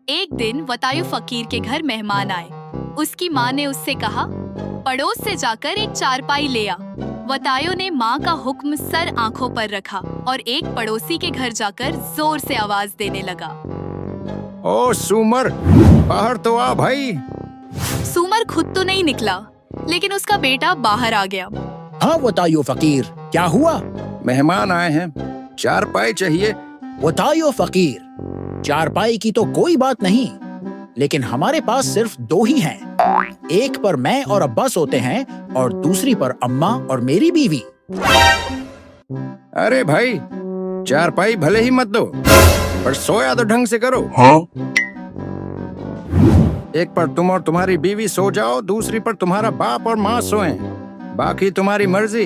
एक दिन वतायो फकीर के घर मेहमान आए। उसकी माँ ने उससे कहा, पड़ोस से जाकर एक चारपाई ले आ। वतायो ने माँ का हुक्म सर आंखों पर रखा और एक पड़ोसी के घर जाकर जोर से आवाज देने लगा। ओ सूमर, बाहर तो आ भाई। सूमर खुद तो नहीं निकला, लेकिन उसका बेटा बाहर आ गया। हाँ वतायो फकीर, क्या हुआ? मेहमान आए हैं, चारपाई चाहिए। वतायो फकीर, चारपाई की तो कोई बात नहीं, लेकिन हमारे पास सिर्फ 2 ही हैं। एक पर मैं और अब्बा सोते हैं और दूसरी पर अम्मा और मेरी बीवी। अरे भाई, चारपाई भले ही मत दो, पर सोया तो ढंग से करो। हाँ? एक पर तुम और तुम्हारी बीवी सो जाओ, दूसरी पर तुम्हारा बाप और माँ सोएं। बाकी तुम्हारी मर्जी।